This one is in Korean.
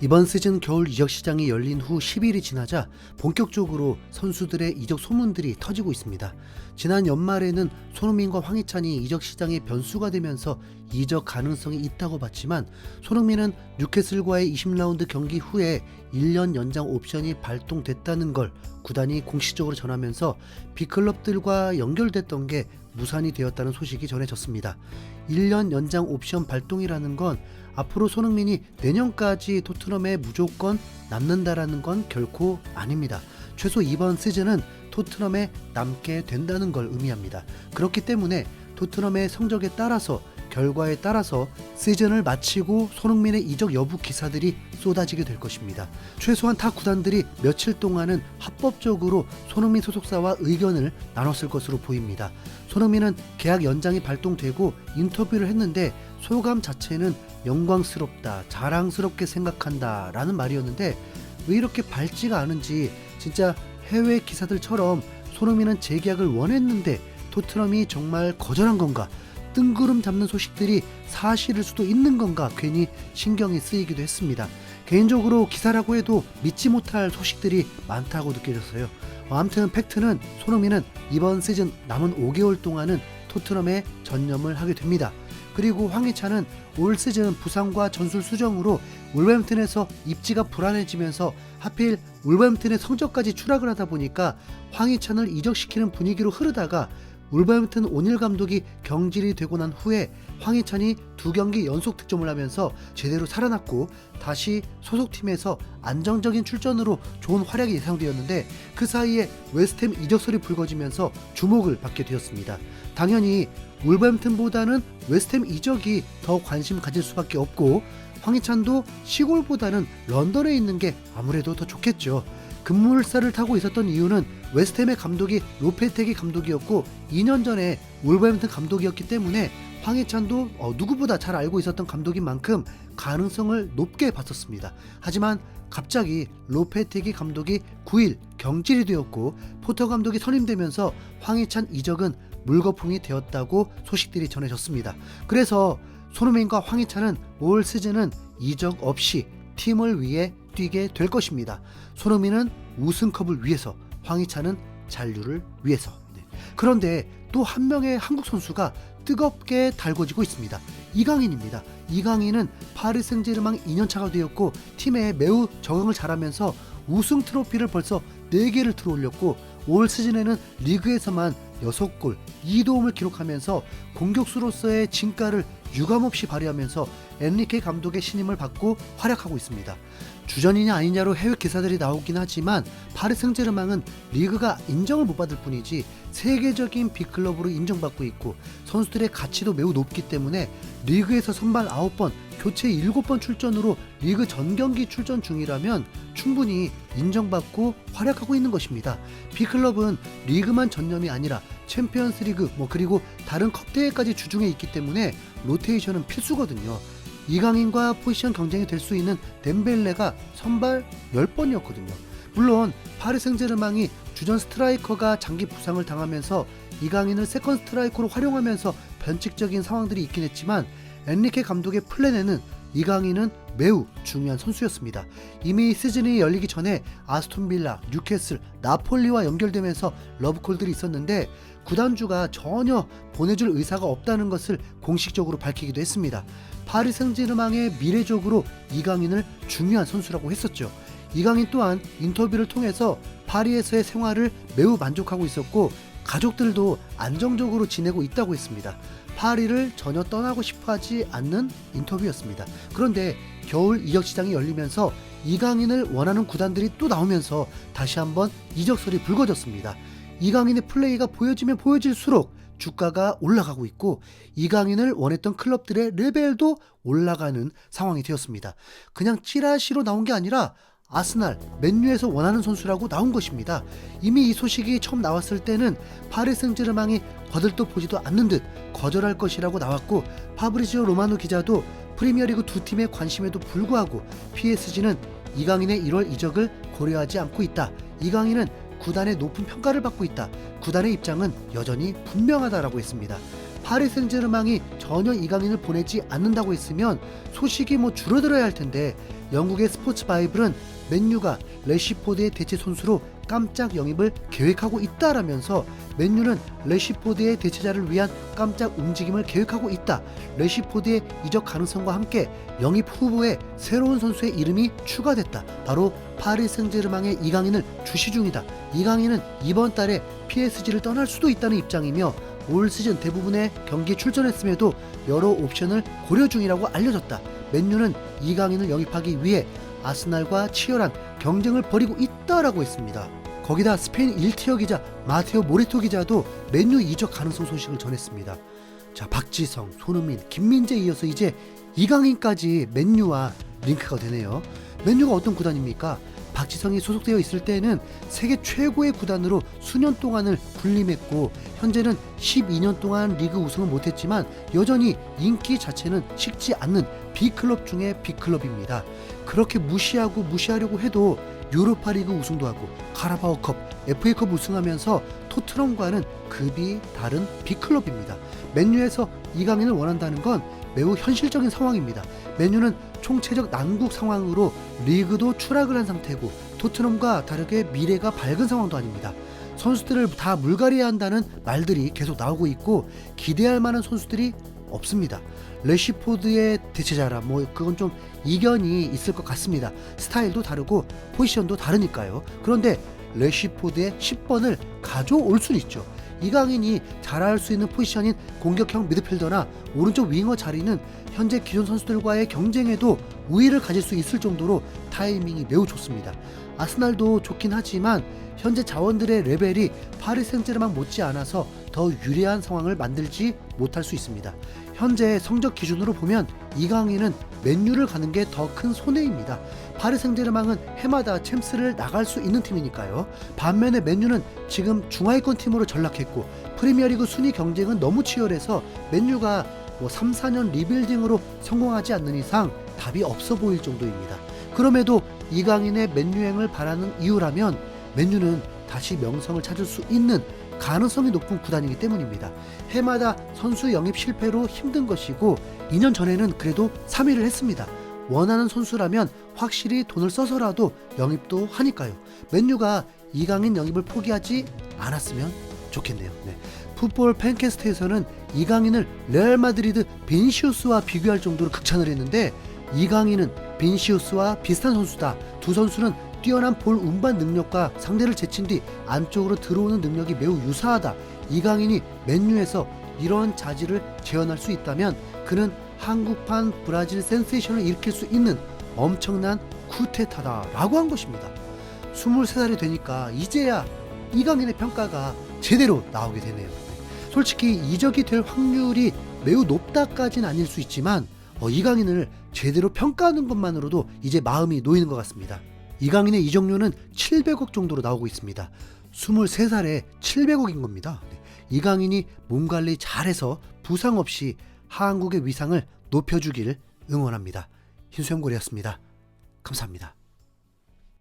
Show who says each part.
Speaker 1: 이번 시즌 겨울 이적 시장이 열린 후 10일이 지나자 본격적으로 선수들의 이적 소문들이 터지고 있습니다. 지난 연말에는 손흥민과 황희찬이 이적 시장의 변수가 되면서 이적 가능성이 있다고 봤지만, 손흥민은 뉴캐슬과의 20라운드 경기 후에 1년 연장 옵션이 발동됐다는 걸 구단이 공식적으로 전하면서 B클럽들과 연결됐던 게 무산이 되었다는 소식이 전해졌습니다. 1년 연장 옵션 발동이라는 건 앞으로 손흥민이 내년까지 토트넘에 무조건 남는다라는 건 결코 아닙니다. 최소 이번 시즌은 토트넘에 남게 된다는 걸 의미합니다. 그렇기 때문에 토트넘의 성적에 따라서, 결과에 따라서 시즌을 마치고 손흥민의 이적 여부 기사들이 쏟아지게 될 것입니다. 최소한 타 구단들이 며칠 동안은 합법적으로 손흥민 소속사와 의견을 나눴을 것으로 보입니다. 손흥민은 계약 연장이 발동되고 인터뷰를 했는데 소감 자체는 영광스럽다, 자랑스럽게 생각한다 라는 말이었는데, 왜 이렇게 밝지가 않은지, 진짜 해외 기사들처럼 손흥민은 재계약을 원했는데 토트넘이 정말 거절한 건가, 뜬구름 잡는 소식들이 사실일 수도 있는 건가 괜히 신경이 쓰이기도 했습니다. 개인적으로 기사라고 해도 믿지 못할 소식들이 많다고 느껴졌어요. 아무튼 팩트는 손흥민은 이번 시즌 남은 5개월 동안은 토트넘에 전념을 하게 됩니다. 그리고 황희찬은 올 시즌 부상과 전술 수정으로 울버햄튼에서 입지가 불안해지면서 하필 울버햄튼의 성적까지 추락을 하다 보니까 황희찬을 이적시키는 분위기로 흐르다가 울버햄튼 오닐 감독이 경질이 되고 난 후에 황희찬이 2경기 연속 득점을 하면서 제대로 살아났고, 다시 소속팀에서 안정적인 출전으로 좋은 활약이 예상되었는데, 그 사이에 웨스트햄 이적설이 불거지면서 주목을 받게 되었습니다. 당연히 울버햄튼보다는 웨스트햄 이적이 더 관심 가질 수밖에 없고, 황희찬도 시골보다는 런던에 있는 게 아무래도 더 좋겠죠. 급물살을 타고 있었던 이유는 웨스트햄의 감독이 로페테기 감독이었고 2년 전에 울버햄튼 감독이었기 때문에 황희찬도 누구보다 잘 알고 있었던 감독인 만큼 가능성을 높게 봤었습니다. 하지만 갑자기 로페테기 감독이 9일 경질이 되었고 포터 감독이 선임되면서 황희찬 이적은 물거품이 되었다고 소식들이 전해졌습니다. 그래서 손흥민과 황희찬은 올 시즌은 이적 없이 팀을 위해 뛰게 될 것입니다. 손흥민은 우승컵을 위해서, 황희찬은 잔류를 위해서. 그런데 또 한 명의 한국 선수가 뜨겁게 달궈지고 있습니다. 이강인입니다. 이강인은 파리 생제르맹 2년차가 되었고 팀에 매우 적응을 잘하면서 우승 트로피를 벌써 4개를 들어올렸고, 올 시즌에는 리그에서만 6골 2도움을 기록하면서 공격수로서의 진가를 유감없이 발휘하면서 엔리케 감독의 신임을 받고 활약하고 있습니다. 주전이냐 아니냐로 해외 기사들이 나오긴 하지만 파리 생제르맹은 리그가 인정을 못 받을 뿐이지 세계적인 B클럽으로 인정받고 있고 선수들의 가치도 매우 높기 때문에 리그에서 선발 9번, 교체 7번 출전으로 리그 전 경기 출전 중이라면 충분히 인정받고 활약하고 있는 것입니다. B클럽은 리그만 전념이 아니라 챔피언스 리그 그리고 다른 컵 대회까지 주중에 있기 때문에 로테이션은 필수거든요. 이강인과 포지션 경쟁이 될 수 있는 덴벨레가 선발 10번이었거든요. 물론 파리 생제르맹이 주전 스트라이커가 장기 부상을 당하면서 이강인을 세컨 스트라이커로 활용하면서 변칙적인 상황들이 있긴 했지만 엔리케 감독의 플랜에는 이강인은 매우 중요한 선수였습니다. 이미 시즌이 열리기 전에 아스톤빌라, 뉴캐슬, 나폴리와 연결되면서 러브콜들이 있었는데 구단주가 전혀 보내줄 의사가 없다는 것을 공식적으로 밝히기도 했습니다. 파리 생제르맹의 미래적으로 이강인을 중요한 선수라고 했었죠. 이강인 또한 인터뷰를 통해서 파리에서의 생활을 매우 만족하고 있었고 가족들도 안정적으로 지내고 있다고 했습니다. 파리를 전혀 떠나고 싶어하지 않는 인터뷰였습니다. 그런데 겨울 이적 시장이 열리면서 이강인을 원하는 구단들이 또 나오면서 다시 한번 이적설이 불거졌습니다. 이강인의 플레이가 보여지면 보여질수록 주가가 올라가고 있고 이강인을 원했던 클럽들의 레벨도 올라가는 상황이 되었습니다. 그냥 찌라시로 나온 게 아니라 아스날, 맨유에서 원하는 선수라고 나온 것입니다. 이미 이 소식이 처음 나왔을 때는 파리 생제르맹이 거들떠 보지도 않는 듯 거절할 것이라고 나왔고 파브리지오 로마노 기자도 프리미어리그 두 팀의 관심에도 불구하고 PSG는 이강인의 1월 이적을 고려하지 않고 있다. 이강인은 구단의 높은 평가를 받고 있다. 구단의 입장은 여전히 분명하다라고 했습니다. 파리 생제르맹이 전혀 이강인을 보내지 않는다고 했으면 소식이 줄어들어야 할 텐데 영국의 스포츠 바이블은 맨유가 래시포드의 대체 선수로 깜짝 영입을 계획하고 있다라면서 맨유는 래시포드의 대체자를 위한 깜짝 움직임을 계획하고 있다. 래시포드의 이적 가능성과 함께 영입 후보에 새로운 선수의 이름이 추가됐다. 바로 파리 생제르맹의 이강인을 주시 중이다. 이강인은 이번 달에 PSG를 떠날 수도 있다는 입장이며 올 시즌 대부분의 경기에 출전했음에도 여러 옵션을 고려 중이라고 알려졌다. 맨유는 이강인을 영입하기 위해 아스날과 치열한 경쟁을 벌이고 있다라고 했습니다. 거기다 스페인 1티어 기자 마테오 모레토 기자도 맨유 이적 가능성 소식을 전했습니다. 자, 박지성, 손흥민, 김민재에 이어서 이제 이강인까지 맨유와 링크가 되네요. 맨유가 어떤 구단입니까? 박지성이 소속되어 있을 때에는 세계 최고의 구단으로 수년 동안을 군림했고 현재는 12년 동안 리그 우승을 못했지만 여전히 인기 자체는 식지 않는 B클럽 중에 B클럽입니다. 그렇게 무시하려고 해도 유로파리그 우승도 하고 카라바오컵, FA컵 우승하면서 토트넘과는 급이 다른 B클럽입니다. 맨유에서 이강인을 원한다는 건 매우 현실적인 상황입니다. 맨유는 총체적 난국 상황으로 리그도 추락을 한 상태고 토트넘과 다르게 미래가 밝은 상황도 아닙니다. 선수들을 다 물갈이해야 한다는 말들이 계속 나오고 있고 기대할 만한 선수들이 없습니다. 래시포드의 대체자라 그건 좀 이견이 있을 것 같습니다. 스타일도 다르고 포지션도 다르니까요. 그런데 래시포드의 10번을 가져올 수는 있죠. 이강인이 잘할 수 있는 포지션인 공격형 미드필더나 오른쪽 윙어 자리는 현재 기존 선수들과의 경쟁에도 우위를 가질 수 있을 정도로 타이밍이 매우 좋습니다. 아스날도 좋긴 하지만 현재 자원들의 레벨이 파리 생제르맹 못지않아서 더 유리한 상황을 만들지 못할 수 있습니다. 현재 성적 기준으로 보면 이강인은 맨유를 가는 게 더 큰 손해입니다. 파리 생제르맹은 해마다 챔스를 나갈 수 있는 팀이니까요. 반면에 맨유는 지금 중하위권 팀으로 전락했고 프리미어리그 순위 경쟁은 너무 치열해서 맨유가 3, 4년 리빌딩으로 성공하지 않는 이상 답이 없어 보일 정도입니다. 그럼에도 이강인의 맨유행을 바라는 이유라면 맨유는 다시 명성을 찾을 수 있는 가능성이 높은 구단이기 때문입니다. 해마다 선수 영입 실패로 힘든 것이고 2년 전에는 그래도 3위를 했습니다. 원하는 선수라면 확실히 돈을 써서라도 영입도 하니까요. 맨유가 이강인 영입을 포기하지 않았으면 좋겠네요. 네. 풋볼 팬캐스트에서는 이강인을 레알 마드리드 비니시우스와 비교할 정도로 극찬을 했는데 이강인은 비니시우스와 비슷한 선수다. 두 선수는 뛰어난 볼 운반 능력과 상대를 제친 뒤 안쪽으로 들어오는 능력이 매우 유사하다. 이강인이 맨유에서 이런 자질을 재현할 수 있다면 그는 한국판 브라질 센세이션을 일으킬 수 있는 엄청난 쿠데타다라고 한 것입니다. 23살이 되니까 이제야 이강인의 평가가 제대로 나오게 되네요. 솔직히 이적이 될 확률이 매우 높다까지는 아닐 수 있지만 이강인을 제대로 평가하는 것만으로도 이제 마음이 놓이는 것 같습니다. 이강인의 이적료는 700억 정도로 나오고 있습니다. 23살에 700억인 겁니다. 이강인이 몸 관리 잘해서 부상 없이 한국의 위상을 높여주길 응원합니다. 흰수염고래였습니다. 감사합니다.